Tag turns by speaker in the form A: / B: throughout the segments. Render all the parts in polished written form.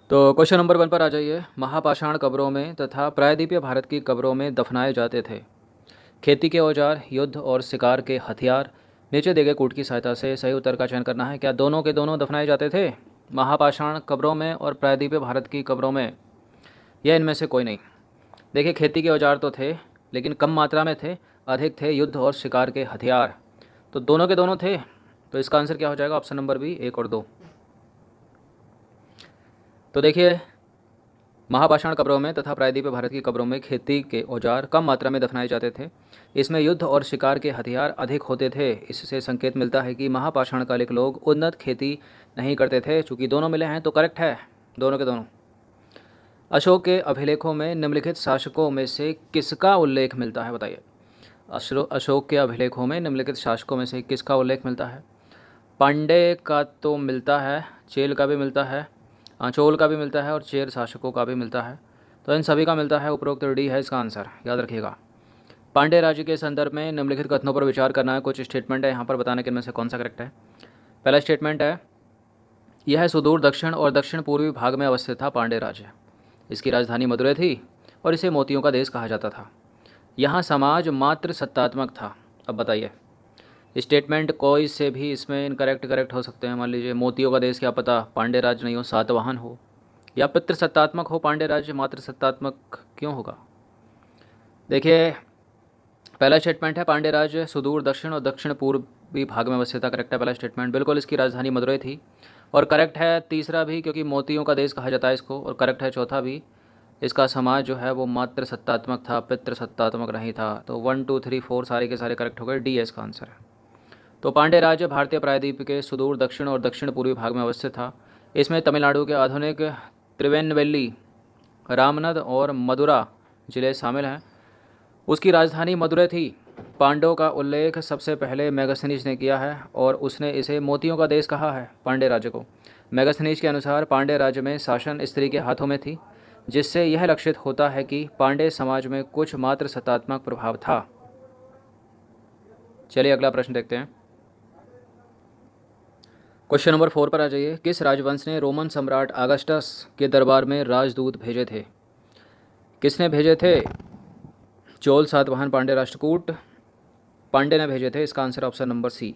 A: तो question number 1 पर आ जाइए। महापाषाण कब्रों में तथा प्रायद्वीपीय भारत की कब्रों में दफनाए जाते थे खेती के औजार, युद्ध और शिकार के हथियार। नीचे दिए गए कूट की सहायता से सही उत्तर का चयन करना है। क्या दोनों के दोनों दफनाए जाते थे महापाषाण कब्रों में और प्रायद्वीपीय भारत की कब्रों में, या इनमें से कोई नहीं? देखिए, खेती के औजार तो थे लेकिन कम मात्रा में थे, अधिक थे युद्ध और शिकार के हथियार। तो दोनों के दोनों थे, तो इसका आंसर क्या हो जाएगा? ऑप्शन नंबर बी, 1 और 2। तो देखिए, महापाषाण कब्रों में तथा प्रायद्वीपीय भारत की कब्रों में खेती के औजार कम मात्रा में दफनाए जाते थे। इसमें युद्ध और शिकार के हथियार अधिक होते थे। इससे संकेत मिलता है कि महापाषाण कालिक लोग उन्नत खेती नहीं करते थे। चूंकि दोनों मिले हैं तो करेक्ट है, दोनों के दोनों। अशोक के अभिलेखों में निम्नलिखित शासकों में से किसका उल्लेख मिलता है? बताइए। अशोक के अभिलेखों में निम्नलिखित शासकों में से किसका उल्लेख मिलता है? पांडे का तो मिलता है, चेल का भी मिलता है, चोल का भी मिलता है और चेर शासकों का भी मिलता है। तो इन सभी का मिलता है। उपरोक्त डी है इसका आंसर, याद रखिएगा। पांडे राज्य के संदर्भ में निम्नलिखित कथनों पर विचार करना है। कुछ स्टेटमेंट है यहाँ पर, बताने के इनमें से कौन सा करेक्ट है। पहला स्टेटमेंट है, यह सुदूर दक्षिण और दक्षिण पूर्वी भाग में अवस्थित था पांडे राज्य। इसकी राजधानी मदुरै थी और इसे मोतियों का देश कहा जाता था। यहाँ समाज मात्र सत्तात्मक था। अब बताइए, स्टेटमेंट कोई से भी इसमें इनकरेक्ट करेक्ट हो सकते हैं। मान लीजिए मोतियों का देश, क्या पता पांडे राज्य नहीं हो, सातवाहन हो, या पितृसत्तात्मक हो पांडे राज्य, मात्र सत्तात्मक क्यों होगा? देखिए, पहला स्टेटमेंट है पांडे राज्य सुदूर दक्षिण और दक्षिण पूर्वी भाग में अवस्थित था। करेक्ट है पहला स्टेटमेंट, बिल्कुल इसकी राजधानी मदुरै थी। और करेक्ट है तीसरा भी, क्योंकि मोतियों का देश कहा जाता है इसको। और करेक्ट है चौथा भी, इसका समाज जो है वो मात्र सत्तात्मक था, पितृसत्तात्मक नहीं था। तो 1 2 3 4 सारे के सारे करेक्ट हो गए। डी है इसका आंसर है। तो पांडे राज्य भारतीय प्रायद्वीप के सुदूर दक्षिण और दक्षिण पूर्वी भाग में अवस्थित था। इसमें तमिलनाडु के आधुनिक त्रिवेणवेली, रामनद और मदुरा जिले शामिल हैं। उसकी राजधानी मदुरै थी। पांडवों का उल्लेख सबसे पहले मेगास्थनीज ने किया है और उसने इसे मोतियों का देश कहा है, पांडे राज्य को। मेगास्थनीज के अनुसार पांडे राज्य में शासन स्त्री के हाथों में थी, जिससे यह लक्षित होता है कि पांडे समाज में कुछ मात्र सत्तात्मक प्रभाव था। चलिए अगला प्रश्न देखते हैं। क्वेश्चन नंबर 4 पर आ जाइए। किस राजवंश ने रोमन सम्राट अगस्टस के दरबार में राजदूत भेजे थे? किसने भेजे थे? चोल, सातवाहन, पांडे, राष्ट्रकूट। पांडे ने भेजे थे, इसका आंसर ऑप्शन नंबर सी।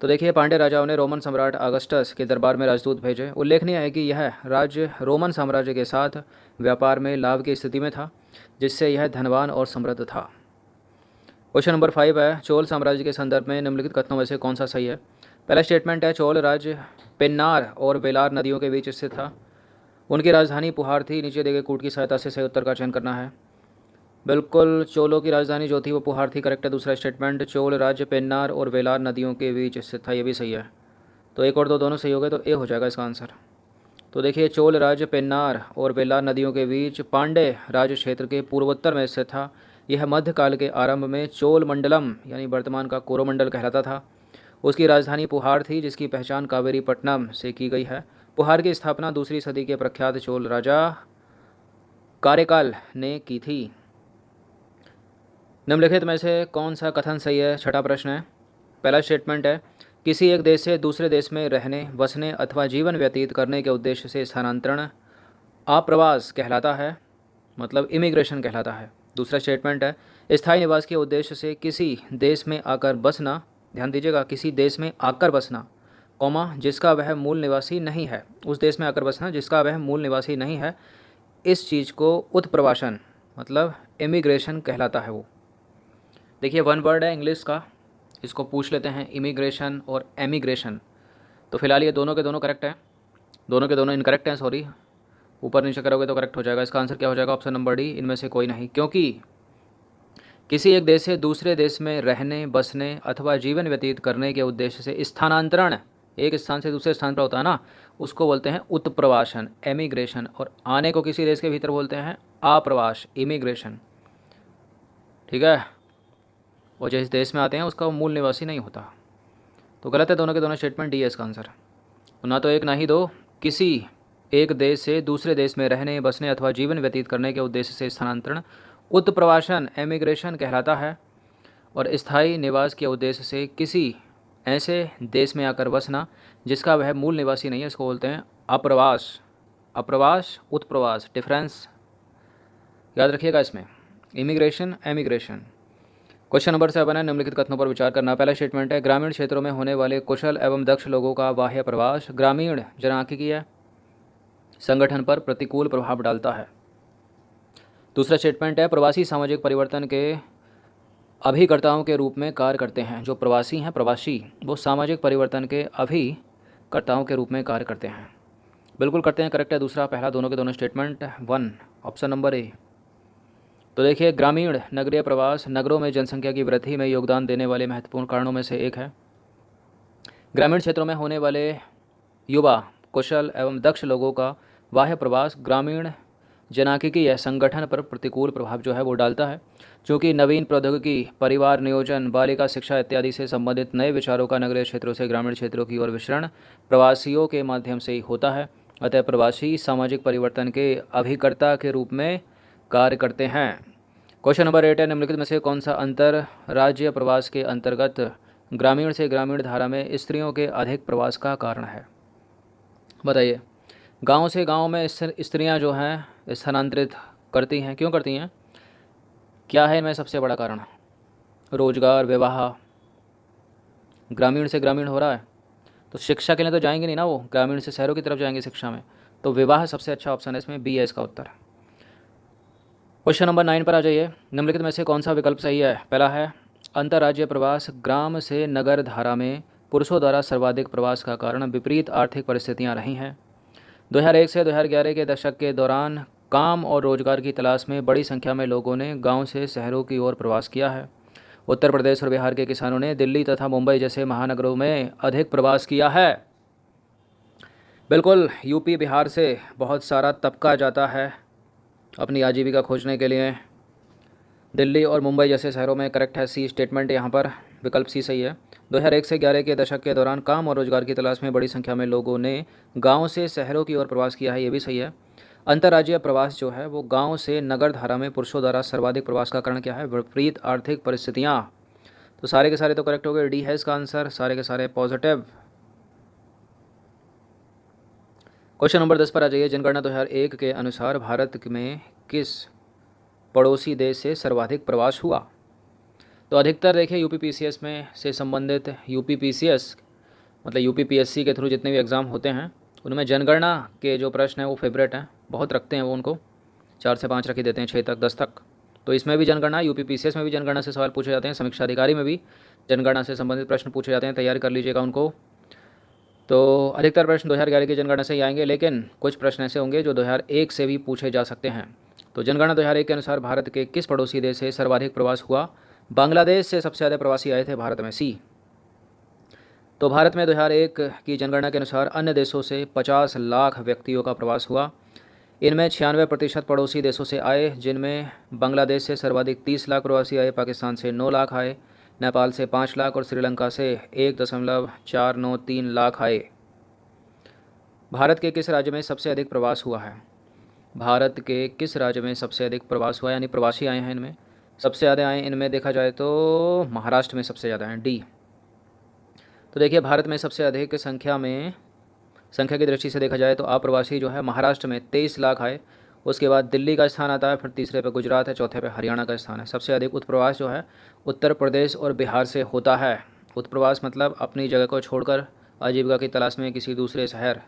A: तो देखिए, पांडे राजाओं ने रोमन सम्राट अगस्टस के दरबार में राजदूत भेजे। उल्लेखनीय है कि यह राज्य रोमन साम्राज्य के साथ व्यापार में लाभ की स्थिति में था, जिससे यह धनवान और समृद्ध था। क्वेश्चन नंबर 5 है, चोल साम्राज्य के संदर्भ में निम्नलिखित कथनों में से कौन सा सही है? पहला स्टेटमेंट है, चोल राज्य पेन्नार और वेलार नदियों के बीच स्थित था। उनकी राजधानी पुहार थी। नीचे दिए गए कूट की सहायता से सही उत्तर का चयन करना है। बिल्कुल, चोलों की राजधानी जो थी वो पुहार थी। करेक्ट है दूसरा स्टेटमेंट, चोल राज्य पेन्नार और वेलार नदियों के बीच स्थित था, ये भी सही है। तो 1 और 2 दोनों सही हो गए, तो ए हो जाएगा इसका आंसर। तो देखिए, चोल राज्य पेन्नार और वेलार नदियों के बीच पांडे राज्य क्षेत्र के पूर्वोत्तर में स्थित था। यह मध्यकाल के आरंभ में चोल मंडलम यानी वर्तमान का कोरोमंडल कहलाता था। उसकी राजधानी पुहार थी, जिसकी पहचान कावेरी पट्टनम से की गई है। पुहार की स्थापना 2री सदी के प्रख्यात चोल राजा कार्यकाल ने की थी। निम्नलिखित में से कौन सा कथन सही है? छठा प्रश्न है। पहला स्टेटमेंट है, किसी एक देश से दूसरे देश में रहने, बसने अथवा जीवन व्यतीत करने के उद्देश्य से स्थानांतरण आप्रवास कहलाता है, मतलब इमिग्रेशन कहलाता है। दूसरा स्टेटमेंट है, स्थायी निवास के उद्देश्य से किसी देश में आकर बसना, ध्यान दीजिएगा, किसी देश में आकर बसना, कौमा जिसका वह मूल निवासी नहीं है, उस देश में आकर बसना जिसका वह मूल निवासी नहीं है, इस चीज़ को उत्प्रवासन मतलब इमिग्रेशन कहलाता है वो। देखिए, 1 वर्ड है इंग्लिश का, इसको पूछ लेते हैं, इमिग्रेशन और एमिग्रेशन। तो फिलहाल ये दोनों के दोनों करेक्ट हैं, दोनों के दोनों इनकरेक्ट हैं, सॉरी। ऊपर नीचे करोगे तो करेक्ट हो जाएगा। इसका आंसर क्या हो जाएगा? ऑप्शन नंबर डी, इनमें से कोई नहीं। क्योंकि किसी एक देश से दूसरे देश में रहने, बसने अथवा जीवन व्यतीत करने के उद्देश्य से स्थानांतरण, एक स्थान से दूसरे स्थान पर होता है ना, उसको बोलते हैं उत्प्रवासन, एमिग्रेशन। और आने को किसी देश के भीतर बोलते हैं आप्रवास, इमिग्रेशन। ठीक है, और जिस देश में आते हैं उसका मूल निवासी नहीं होता। तो गलत है दोनों के दोनों स्टेटमेंट, डी है इसका आंसर। तो ना तो एक ना ही दो, किसी एक देश से दूसरे देश में रहने, बसने अथवा जीवन व्यतीत करने के उद्देश्य से स्थानांतरण उत्प्रवासन, एमिग्रेशन कहलाता है। और स्थायी निवास के उद्देश्य से किसी ऐसे देश में आकर बसना जिसका वह मूल निवासी नहीं है, इसको बोलते हैं आप्रवास, अप्रवास, उत्प्रवास, डिफरेंस याद रखिएगा इसमें। Immigration, emigration. क्वेश्चन नंबर 7 है, निम्नलिखित कथनों पर विचार करना। पहला स्टेटमेंट है, ग्रामीण क्षेत्रों में होने वाले कुशल एवं दक्ष लोगों का बाह्य प्रवास ग्रामीण जनसांख्यिकीय संगठन पर प्रतिकूल प्रभाव डालता है। दूसरा स्टेटमेंट है, प्रवासी सामाजिक परिवर्तन के अभिकर्ताओं के रूप में कार्य करते हैं। जो प्रवासी हैं, प्रवासी, वो सामाजिक परिवर्तन के अभिकर्ताओं के रूप में कार्य करते हैं। बिल्कुल करते हैं, करेक्ट है दूसरा पहला, दोनों के दोनों स्टेटमेंट 1, ऑप्शन नंबर ए। तो देखिए, ग्रामीण नगरीय प्रवास नगरों में जनसंख्या की वृद्धि में योगदान देने वाले महत्वपूर्ण कारणों में से एक है। ग्रामीण क्षेत्रों में होने वाले युवा, कुशल एवं दक्ष लोगों का बाह्य प्रवास ग्रामीण जनसांख्यिकीय संगठन पर प्रतिकूल प्रभाव जो है वो डालता है। चूँकि नवीन प्रौद्योगिकी, परिवार नियोजन, बालिका शिक्षा इत्यादि से संबंधित नए विचारों का नगरीय क्षेत्रों से ग्रामीण क्षेत्रों की ओर विचरण प्रवासियों के माध्यम से ही होता है, अतः प्रवासी सामाजिक परिवर्तन के अभिकर्ता के रूप में कार्य करते हैं। क्वेश्चन नंबर 8 है, निम्नलिखित में से कौन सा अंतर राज्य प्रवास के अंतर्गत ग्रामीण से ग्रामीण धारा में स्त्रियों के अधिक प्रवास का कारण है? बताइए। गांव से गांव में स्त्रियां जो हैं स्थानांतरित करती हैं, क्यों करती हैं? क्या है इनमें सबसे बड़ा कारण? रोजगार, विवाह। ग्रामीण से ग्रामीण हो रहा है तो शिक्षा के लिए तो जाएंगे नहीं ना, वो ग्रामीण से शहरों की तरफ जाएंगे शिक्षा में, तो विवाह सबसे अच्छा ऑप्शन है इसमें, बी है इसका उत्तर। क्वेश्चन नंबर 9 पर आ जाइए। निम्नलिखित में से कौन सा विकल्प सही है? पहला है, अंतर्राज्यीय प्रवास ग्राम से नगर धारा में पुरुषों द्वारा सर्वाधिक प्रवास का कारण विपरीत आर्थिक परिस्थितियां रही हैं। 2001 से 2011 के दशक के दौरान काम और रोजगार की तलाश में बड़ी संख्या में लोगों ने गांव से शहरों की ओर प्रवास किया है। उत्तर प्रदेश और बिहार के किसानों ने दिल्ली तथा मुंबई जैसे महानगरों में अधिक प्रवास किया है। बिल्कुल, यूपी बिहार से बहुत सारा तबका जाता है अपनी आजीविका खोजने के लिए दिल्ली और मुंबई जैसे शहरों में, करेक्ट है सी स्टेटमेंट, यहाँ पर विकल्प सी सही है। 2001 से 11 के दशक के दौरान काम और रोजगार की तलाश में बड़ी संख्या में लोगों ने गांव से शहरों की ओर प्रवास किया है, ये भी सही है। अंतर्राज्यीय प्रवास जो है वो गांव से नगर धारा में पुरुषों द्वारा सर्वाधिक प्रवास का कारण क्या है? विपरीत आर्थिक परिस्थितियाँ। तो सारे के सारे तो करेक्ट हो गए, डी है इसका आंसर, सारे के सारे पॉजिटिव। क्वेश्चन नंबर 10 पर आ जाइए। जनगणना 2001 के अनुसार भारत में किस पड़ोसी देश से सर्वाधिक प्रवास हुआ? तो अधिकतर देखिए यूपीपीसीएस में से संबंधित, यूपीपीसीएस मतलब यूपीपीएससी के थ्रू जितने भी एग्ज़ाम होते हैं उनमें जनगणना के जो प्रश्न हैं वो फेवरेट हैं, बहुत रखते हैं वो, उनको 4 से 5 रख ही देते हैं, 6 तक 10 तक। तो इसमें भी जनगणना, यूपीपीसीएस में भी जनगणना से सवाल पूछे जाते हैं, समीक्षा अधिकारी में भी जनगणना से संबंधित प्रश्न पूछे जाते हैं, तैयारी कर लीजिएगा उनको। तो अधिकतर प्रश्न 2011 की जनगणना से ही आएंगे, लेकिन कुछ प्रश्न ऐसे होंगे जो 2001 से भी पूछे जा सकते हैं। तो जनगणना 2001 के अनुसार भारत के किस पड़ोसी देश से सर्वाधिक प्रवास हुआ? बांग्लादेश से सबसे ज़्यादा प्रवासी आए थे भारत में, सी। तो भारत में 2001 की जनगणना के अनुसार अन्य देशों से 50 लाख व्यक्तियों का प्रवास हुआ। इनमें 96% पड़ोसी देशों से आए, जिनमें बांग्लादेश से सर्वाधिक 30 लाख प्रवासी आए, पाकिस्तान से 9 लाख आए, नेपाल से 5 लाख और श्रीलंका से 1.493 लाख आए। भारत के किस राज्य में सबसे अधिक प्रवास हुआ है? भारत के किस राज्य में सबसे अधिक प्रवास हुआ, यानी प्रवासी आए हैं इनमें सबसे ज़्यादा आए? इनमें देखा जाए तो महाराष्ट्र में सबसे ज़्यादा हैं, डी। तो देखिए, भारत में सबसे अधिक संख्या की दृष्टि से देखा जाए तो अप्रवासी जो है महाराष्ट्र में 23 लाख आए। उसके बाद दिल्ली का स्थान आता है, फिर तीसरे पे गुजरात है, चौथे पे हरियाणा का स्थान है। सबसे अधिक उत्प्रवास जो है उत्तर प्रदेश और बिहार से होता है। उत्प्रवास मतलब अपनी जगह को छोड़कर आजीविका की तलाश में किसी दूसरे शहर,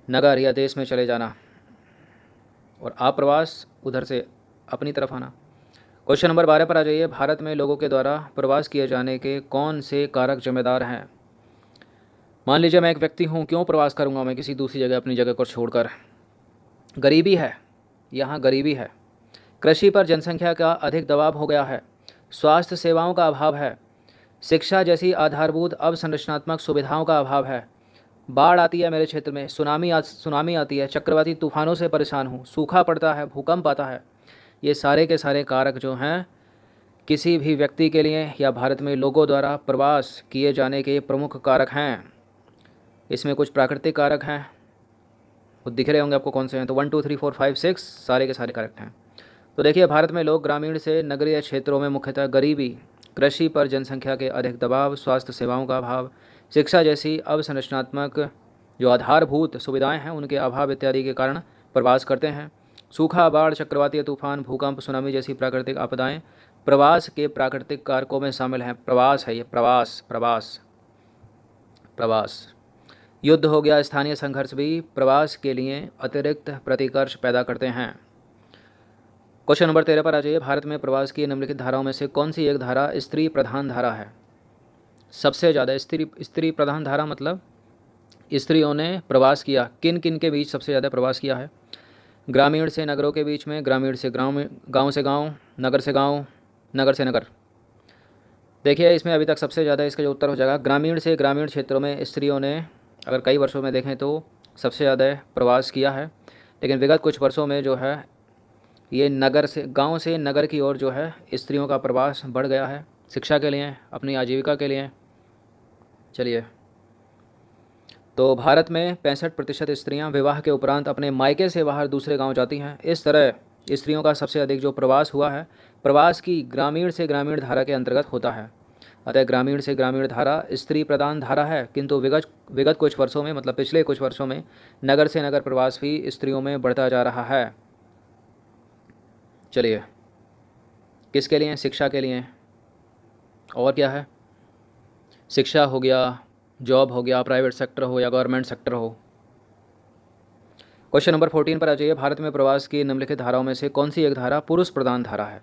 A: नगर या देश में चले जाना, और अप्रवास उधर से अपनी तरफ आना। क्वेश्चन नंबर 12 पर आ जाइए। भारत में लोगों के द्वारा प्रवास किए जाने के कौन से कारक जिम्मेदार हैं? मान लीजिए मैं एक व्यक्ति हूँ, क्यों प्रवास करूँगा मैं किसी दूसरी जगह अपनी जगह को छोड़कर? गरीबी है, यहाँ गरीबी है। कृषि पर जनसंख्या का अधिक दबाव हो गया है। स्वास्थ्य सेवाओं का अभाव है। शिक्षा जैसी आधारभूत अवसंरचनात्मक सुविधाओं का अभाव है। बाढ़ आती है मेरे क्षेत्र में, सुनामी आती है, चक्रवाती तूफानों से परेशान हूँ, सूखा पड़ता है, भूकंप आता है। ये सारे के सारे कारक जो हैं किसी भी व्यक्ति के लिए या भारत में लोगों द्वारा प्रवास किए जाने के प्रमुख कारक हैं। इसमें कुछ प्राकृतिक कारक हैं, वो दिख रहे होंगे आपको कौन से हैं। तो 1 2 3 4 5 6 सारे के सारे कारक हैं। तो देखिए, भारत में लोग ग्रामीण से नगरीय क्षेत्रों में मुख्यतः गरीबी, कृषि पर जनसंख्या के अधिक दबाव, स्वास्थ्य सेवाओं का अभाव, शिक्षा जैसी अवसंरचनात्मक जो आधारभूत सुविधाएं हैं उनके अभाव इत्यादि के कारण प्रवास करते हैं। सूखा, बाढ़, चक्रवातीय तूफान, भूकंप, सुनामी जैसी प्राकृतिक आपदाएं प्रवास के प्राकृतिक कारकों में शामिल हैं। प्रवास है ये, प्रवास प्रवास प्रवास। युद्ध हो गया, स्थानीय संघर्ष भी प्रवास के लिए अतिरिक्त प्रतिकर्ष पैदा करते हैं। क्वेश्चन नंबर 13 पर आ जाइए। भारत में प्रवास की निम्नलिखित धाराओं में से कौन सी एक धारा स्त्री प्रधान धारा है? सबसे ज़्यादा स्त्री प्रधान धारा मतलब स्त्रियों ने प्रवास किया। किन किन के बीच सबसे ज़्यादा प्रवास किया है? ग्रामीण से नगरों के बीच में, ग्रामीण से गाँव में, गाँव से गाँव, नगर से गाँव, नगर से नगर। देखिए इसमें अभी तक सबसे ज़्यादा इसका जो उत्तर हो जाएगा ग्रामीण से ग्रामीण क्षेत्रों में स्त्रियों ने अगर कई वर्षों में देखें तो सबसे ज़्यादा प्रवास किया है। लेकिन विगत कुछ वर्षों में जो है ये नगर से, गांव से नगर की ओर जो है स्त्रियों का प्रवास बढ़ गया है, शिक्षा के लिए, अपनी आजीविका के लिए। चलिए, तो भारत में 65% स्त्रियां विवाह के उपरांत अपने मायके से बाहर दूसरे गांव जाती हैं। इस तरह स्त्रियों का सबसे अधिक जो प्रवास हुआ है, प्रवास की ग्रामीण से ग्रामीण धारा के अंतर्गत होता है। अतः ग्रामीण से ग्रामीण धारा स्त्री प्रधान धारा है, किंतु विगत कुछ वर्षों में, मतलब पिछले कुछ वर्षों में, नगर से नगर प्रवास भी स्त्रियों में बढ़ता जा रहा है। चलिए, किसके लिए? शिक्षा के लिए। और क्या है? शिक्षा हो गया, जॉब हो गया, प्राइवेट सेक्टर हो या गवर्नमेंट सेक्टर हो। क्वेश्चन नंबर 14 पर आ जाइए। भारत में प्रवास की निम्नलिखित धाराओं में से कौन सी एक धारा पुरुष प्रधान धारा है?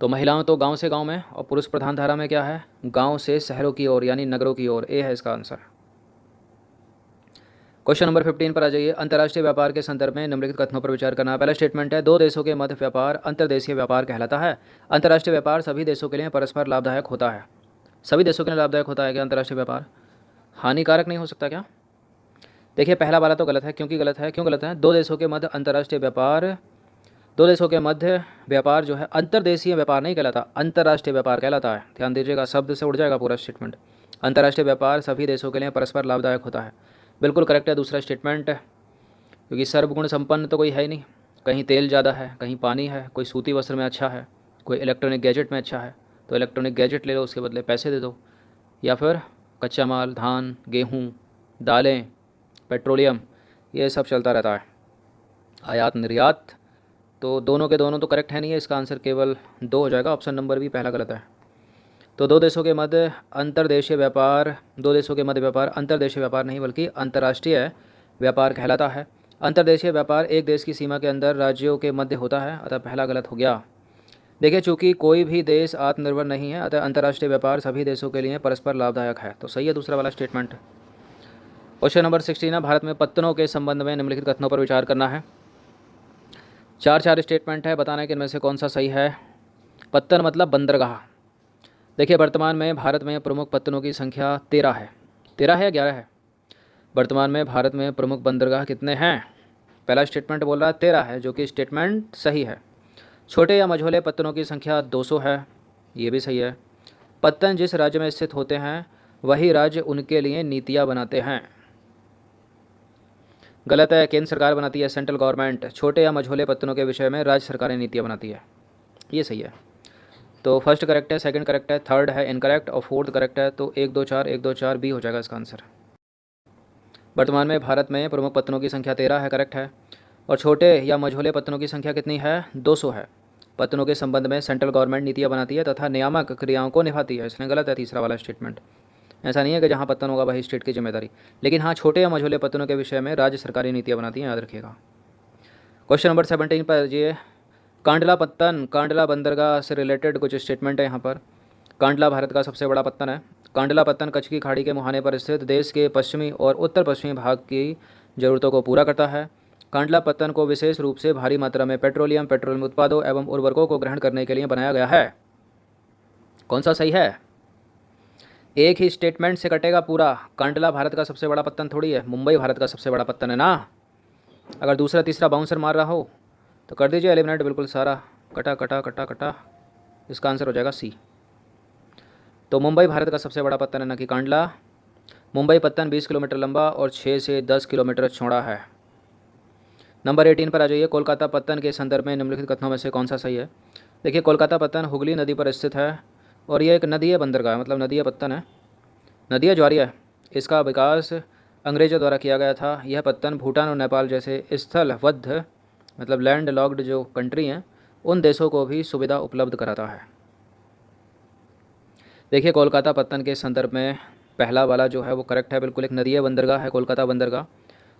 A: तो महिलाओं तो गांव से गांव में, और पुरुष प्रधान धारा में क्या है? गांव से शहरों की ओर यानी नगरों की ओर। ए है इसका आंसर। क्वेश्चन नंबर 15 पर आ जाइए। अंतर्राष्ट्रीय व्यापार के संदर्भ में निम्नलिखित कथनों पर विचार करना। पहला स्टेटमेंट है, दो देशों के मध्य व्यापार अंतर्देशीय व्यापार कहलाता है। अंतर्राष्ट्रीय व्यापार सभी देशों के लिए परस्पर लाभदायक होता है। सभी देशों के लिए लाभदायक होता है क्या अंतर्राष्ट्रीय व्यापार? हानिकारक नहीं हो सकता क्या? देखिए पहला वाला तो गलत है। क्यों गलत है? दो देशों के मध्य अंतर्राष्ट्रीय व्यापार, दो देशों के मध्य व्यापार जो है अंतर्देशीय व्यापार नहीं कहलाता, अंतर्राष्ट्रीय व्यापार कहलाता है। ध्यान दीजिएगा, शब्द से उड़ जाएगा पूरा स्टेटमेंट। अंतर्राष्ट्रीय व्यापार सभी देशों के लिए परस्पर लाभदायक होता है। बिल्कुल करेक्ट है दूसरा स्टेटमेंट, क्योंकि सर्वगुण संपन्न तो कोई है ही नहीं। कहीं तेल ज़्यादा है, कहीं पानी है, कोई सूती वस्त्र में अच्छा है, कोई इलेक्ट्रॉनिक गैजेट में अच्छा है, तो इलेक्ट्रॉनिक गैजेट ले लो, उसके बदले पैसे दे दो। या फिर कच्चा माल, धान, गेहूँ, दालें, पेट्रोलियम, ये सब चलता रहता है। आयात निर्यात, तो दोनों के दोनों तो करेक्ट है नहीं है। इसका आंसर केवल 2 हो जाएगा। ऑप्शन नंबर भी पहला गलत है। तो दो देशों के मध्य अंतर्देशीय व्यापार, दो देशों के मध्य व्यापार अंतर्देशीय व्यापार नहीं बल्कि अंतर्राष्ट्रीय व्यापार कहलाता है। अंतर्देशीय व्यापार एक देश की सीमा के अंदर राज्यों के मध्य होता है, अतः पहला गलत हो गया। देखिए चूंकि कोई भी देश आत्मनिर्भर नहीं है, अतः अंतर्राष्ट्रीय व्यापार सभी देशों के लिए परस्पर लाभदायक है। तो सही है दूसरा वाला स्टेटमेंट। क्वेश्चन नंबर 16 भारत में पत्तनों के संबंध में निम्नलिखित कथनों पर विचार करना है। चार स्टेटमेंट है, बताना है कि इनमें से कौन सा सही है। पत्तन मतलब बंदरगाह। देखिए वर्तमान में भारत में प्रमुख पत्तनों की संख्या 13 है। 13 है या 11 है? वर्तमान में भारत में प्रमुख बंदरगाह कितने हैं? पहला स्टेटमेंट बोल रहा है 13 है, जो कि स्टेटमेंट सही है। छोटे या मझोले पत्तनों की संख्या 200 है, ये भी सही है। पत्तन जिस राज्य में स्थित होते हैं वही राज्य उनके लिए नीतियाँ बनाते हैं। गलत है, केंद्र सरकार बनाती है, सेंट्रल गवर्नमेंट। छोटे या मझोले पत्तनों के विषय में राज्य सरकारें नीतियाँ बनाती है, ये सही है। तो फर्स्ट करेक्ट है, सेकंड करेक्ट है, थर्ड है इनकरेक्ट और फोर्थ करेक्ट है। तो 1 2 4 बी हो जाएगा इसका आंसर। वर्तमान में भारत में प्रमुख पत्तनों की संख्या 13 है, करेक्ट है। और छोटे या मझोले पत्तनों की संख्या कितनी है? 200 है। पत्तनों के संबंध में सेंट्रल गवर्नमेंट नीतियाँ बनाती है तथा नियामक क्रियाओं को निभाती है, इसलिए गलत है तीसरा वाला स्टेटमेंट। ऐसा नहीं है कि जहाँ पत्तन होगा वही स्टेट की जिम्मेदारी, लेकिन हाँ छोटे या मझोले पत्तनों के विषय में राज्य सरकारी नीतियाँ बनाती हैं, याद रखिएगा। क्वेश्चन नंबर 17 पर ये कांडला पत्तन, कांडला बंदरगाह से रिलेटेड कुछ स्टेटमेंट है यहाँ पर। कांडला भारत का सबसे बड़ा पत्तन है। कांडला पत्तन कच्छ की खाड़ी के मुहाने पर स्थित देश के पश्चिमी और उत्तर पश्चिमी भाग की ज़रूरतों को पूरा करता है। कांडला पत्तन को विशेष रूप से भारी मात्रा में पेट्रोलियम उत्पादों एवं उर्वरकों को ग्रहण करने के लिए बनाया गया है। कौन सा सही है? एक ही स्टेटमेंट से कटेगा पूरा। कांडला भारत का सबसे बड़ा पत्तन थोड़ी है, मुंबई भारत का सबसे बड़ा पत्तन है ना। अगर दूसरा तीसरा बाउंसर मार रहा हो तो कर दीजिए एलिमिनेट, बिल्कुल सारा कटा कटा कटा कटा। इसका आंसर हो जाएगा सी। तो मुंबई भारत का सबसे बड़ा पत्तन है, ना कि कांडला। मुंबई पत्तन 20 किलोमीटर लंबा और 6 से 10 किलोमीटर चौड़ा है। नंबर 18 पर आ जाइए। कोलकाता पत्तन के संदर्भ में निम्नलिखित कथनों में से कौन सा सही है? देखिए कोलकाता पत्तन हुगली नदी पर स्थित है और ये एक नदीय बंदरगाह है, मतलब नदीय पत्तन है, नदीय ज्वारीय है। इसका विकास अंग्रेज़ों द्वारा किया गया था। यह पत्तन भूटान और नेपाल जैसे स्थलबद्ध मतलब लैंड लॉक्ड जो कंट्री हैं उन देशों को भी सुविधा उपलब्ध कराता है। देखिए कोलकाता पत्तन के संदर्भ में पहला वाला जो है वो करेक्ट है, बिल्कुल। एक नदीय बंदरगाह है कोलकाता बंदरगाह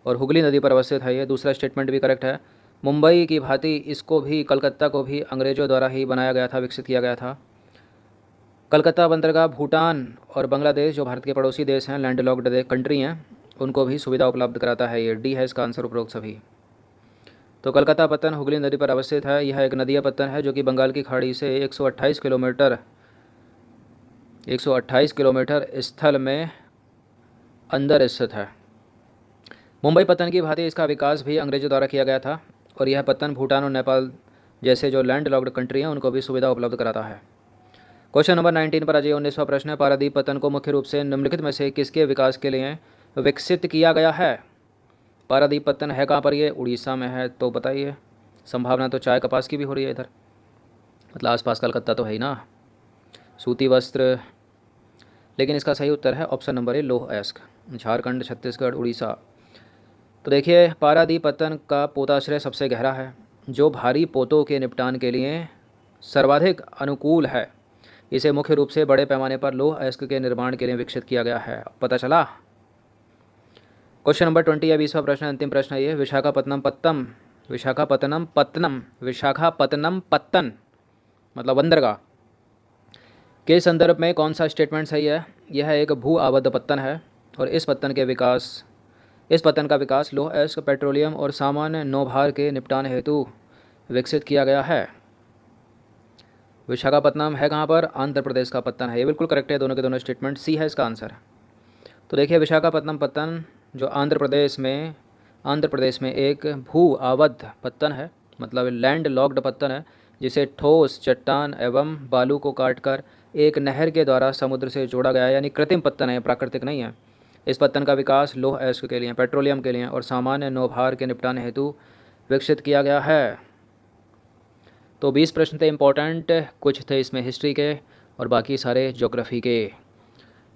A: और हुगली नदी पर अवस्थित है ये। दूसरा स्टेटमेंट भी करेक्ट है। मुंबई की भांति इसको भी, कलकत्ता को भी अंग्रेज़ों द्वारा ही बनाया गया था, विकसित किया गया था। कलकत्ता बंदरगाह भूटान और बांग्लादेश जो भारत के पड़ोसी देश हैं, लैंड लॉक्ड कंट्री हैं, उनको भी सुविधा उपलब्ध कराता है। ये डी है इसका आंसर, उपरोक्त सभी। तो कलकत्ता पत्तन हुगली नदी पर अवस्थित है। यह एक नदीय पत्तन है जो कि बंगाल की खाड़ी से 128 किलोमीटर स्थल में अंदर स्थित है। मुंबई पत्तन की भांति इसका विकास भी अंग्रेजों द्वारा किया गया था और यह पत्तन भूटान और नेपाल जैसे जो लैंड लॉक्ड कंट्री हैं उनको भी सुविधा उपलब्ध कराता है। क्वेश्चन नंबर 19 पर अजय 19वां प्रश्न है। पारादीप पत्तन को मुख्य रूप से निम्नलिखित में से किसके विकास के लिए विकसित किया गया है? पारादीप पत्तन है कहाँ पर? ये उड़ीसा में है। तो बताइए, संभावना तो चाय कपास की भी हो रही है इधर, मतलब आसपास कलकत्ता तो है ही ना, सूती वस्त्र। लेकिन इसका सही उत्तर है ऑप्शन नंबर ए, लौह अयस्क, झारखंड, छत्तीसगढ़, उड़ीसा। तो देखिए पारादीप पत्तन का पोताश्रय सबसे गहरा है जो भारी पोतों के निपटान के लिए सर्वाधिक अनुकूल है। इसे मुख्य रूप से बड़े पैमाने पर लौह अयस्क के निर्माण के लिए विकसित किया गया है। पता चला। क्वेश्चन नंबर 20 या 20वां प्रश्न, अंतिम प्रश्न है ये। विशाखापत्तनम पत्तन मतलब बंदरगाह के संदर्भ में कौन सा स्टेटमेंट सही है? यह एक भू आबद्ध पत्तन है और इस पत्तन का विकास लौह अयस्क, पेट्रोलियम और सामान्य नौभार के निपटान हेतु विकसित किया गया है। विशाखापत्तनम है कहाँ पर? आंध्र प्रदेश का पत्तन है। ये बिल्कुल करेक्ट है, दोनों के दोनों स्टेटमेंट। सी है इसका आंसर। तो देखिए विशाखापत्तनम पत्तन जो आंध्र प्रदेश में एक भू आबद्ध पत्तन है, मतलब लैंड लॉक्ड पत्तन है, जिसे ठोस चट्टान एवं बालू को काटकर एक नहर के द्वारा समुद्र से जोड़ा गया है, यानी कृत्रिम पत्तन है, प्राकृतिक नहीं है। इस पत्तन का विकास लौह अयस्क के लिए, पेट्रोलियम के लिए और सामान्य नौभार के निपटान हेतु विकसित किया गया है। तो 20 प्रश्न थे इंपॉर्टेंट, कुछ थे इसमें हिस्ट्री के और बाकी सारे ज्योग्राफी के।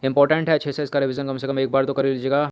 A: इंपॉर्टेंट है, अच्छे से इसका रिवीजन कम से कम एक बार तो कर लीजिएगा।